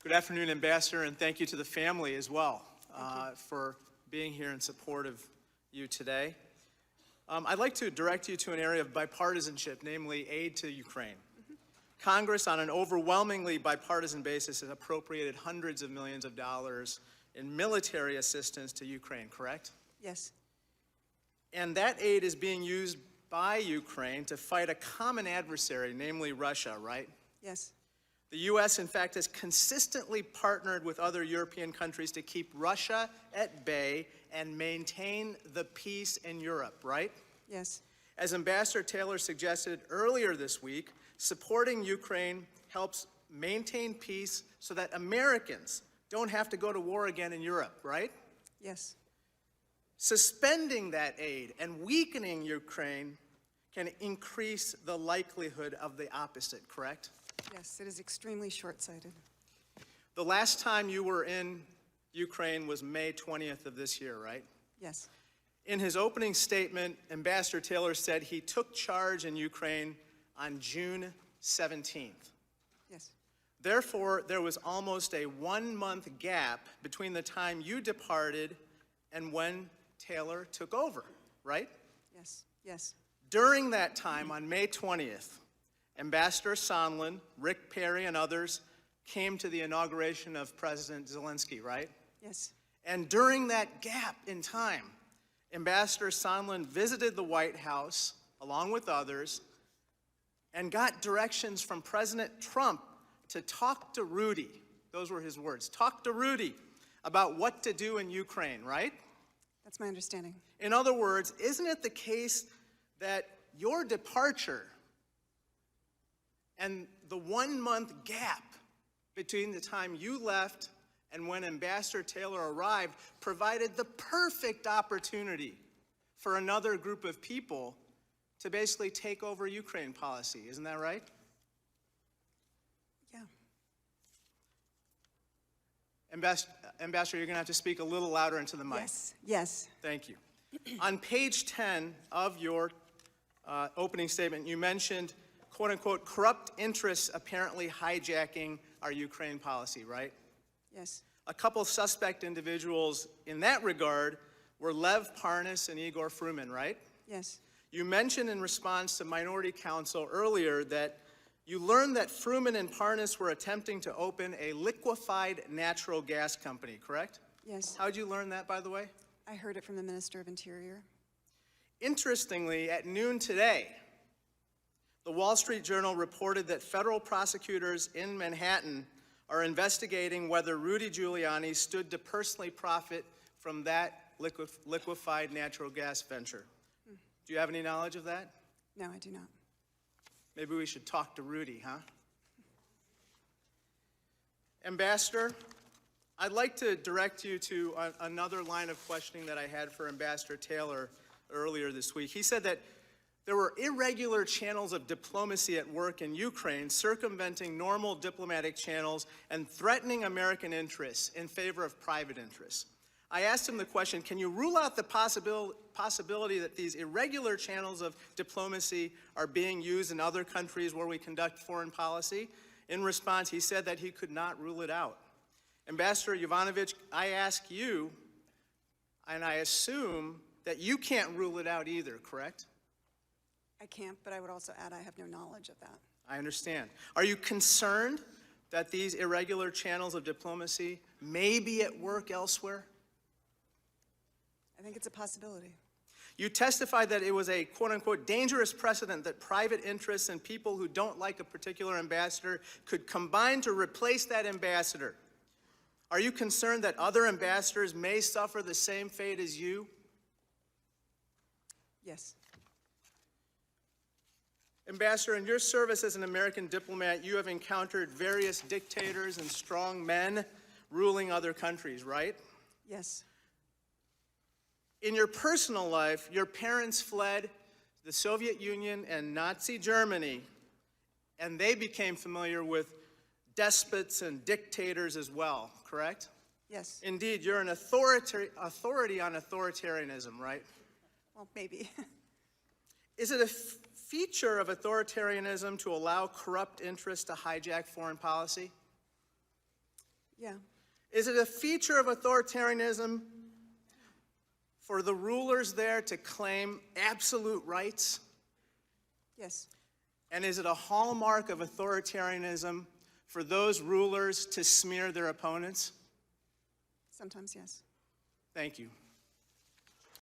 Good afternoon, Ambassador, and thank you to the family as well for being here in support of you today. I'd like to direct you to an area of bipartisanship, namely aid to Ukraine. Congress, on an overwhelmingly bipartisan basis, has appropriated hundreds of millions of dollars in military assistance to Ukraine, correct? Yes. And that aid is being used by Ukraine to fight a common adversary, namely Russia, right? Yes. The U.S., in fact, has consistently partnered with other European countries to keep Russia at bay and maintain the peace in Europe, right? Yes. As Ambassador Taylor suggested earlier this week, supporting Ukraine helps maintain peace so that Americans don't have to go to war again in Europe, right? Yes. Suspending that aid and weakening Ukraine can increase the likelihood of the opposite, correct? Yes, it is extremely short-sighted. The last time you were in Ukraine was May 20th of this year, right? Yes. In his opening statement, Ambassador Taylor said he took charge in Ukraine on June 17th. Yes. Therefore, there was almost a 1-month gap between the time you departed and when Taylor took over, right? Yes. Yes. During that time, on May 20th, Ambassador Sondland, Rick Perry, and others came to the inauguration of President Zelensky, right? Yes. And during that gap in time, Ambassador Sondland visited the White House, along with others, and got directions from President Trump to talk to Rudy. Those were his words. Talk to Rudy about what to do in Ukraine, right? That's my understanding. In other words, isn't it the case that your departure and the 1-month gap between the time you left and when Ambassador Taylor arrived provided the perfect opportunity for another group of people to basically take over Ukraine policy? Isn't that right? Yeah. Ambassador, you're going to have to speak a little louder into the mic. Yes. Yes. Thank you. On page 10 of your opening statement, you mentioned, quote unquote, corrupt interests apparently hijacking our Ukraine policy, right? Yes. A couple suspect individuals in that regard were Lev Parnas and Igor Fruman, right? Yes. You mentioned in response to Minority Counsel earlier that you learned that Fruman and Parnas were attempting to open a liquefied natural gas company, correct? Yes. How did you learn that, by the way? I heard it from the Minister of Interior. Interestingly, at noon today, the Wall Street Journal reported that federal prosecutors in Manhattan are investigating whether Rudy Giuliani stood to personally profit from that liquefied natural gas venture. Do you have any knowledge of that? No, I do not. Maybe we should talk to Rudy, huh? Ambassador, I'd like to direct you to another line of questioning that I had for Ambassador Taylor earlier this week. He said that there were irregular channels of diplomacy at work in Ukraine, circumventing normal diplomatic channels and threatening American interests in favor of private interests. I asked him the question, can you rule out the possibility that these irregular channels of diplomacy are being used in other countries where we conduct foreign policy? In response, he said that he could not rule it out. Ambassador Yovanovitch, I ask you, and I assume that you can't rule it out either, correct? I can't, but I would also add I have no knowledge of that. I understand. Are you concerned that these irregular channels of diplomacy may be at work elsewhere? I think it's a possibility. You testified that it was a quote-unquote dangerous precedent that private interests and people who don't like a particular ambassador could combine to replace that ambassador. Are you concerned that other ambassadors may suffer the same fate as you? Yes. Ambassador, in your service as an American diplomat, you have encountered various dictators and strong men ruling other countries, right? Yes. In your personal life, your parents fled the Soviet Union and Nazi Germany, and they became familiar with despots and dictators as well, correct? Yes. Indeed, you're an authority on authoritarianism, right? Well, maybe. Is it a feature of authoritarianism to allow corrupt interests to hijack foreign policy? Yeah, Is it a feature of authoritarianism for the rulers there to claim absolute rights? yes, And is it a hallmark of authoritarianism for those rulers to smear their opponents? sometimes yes. Thank you.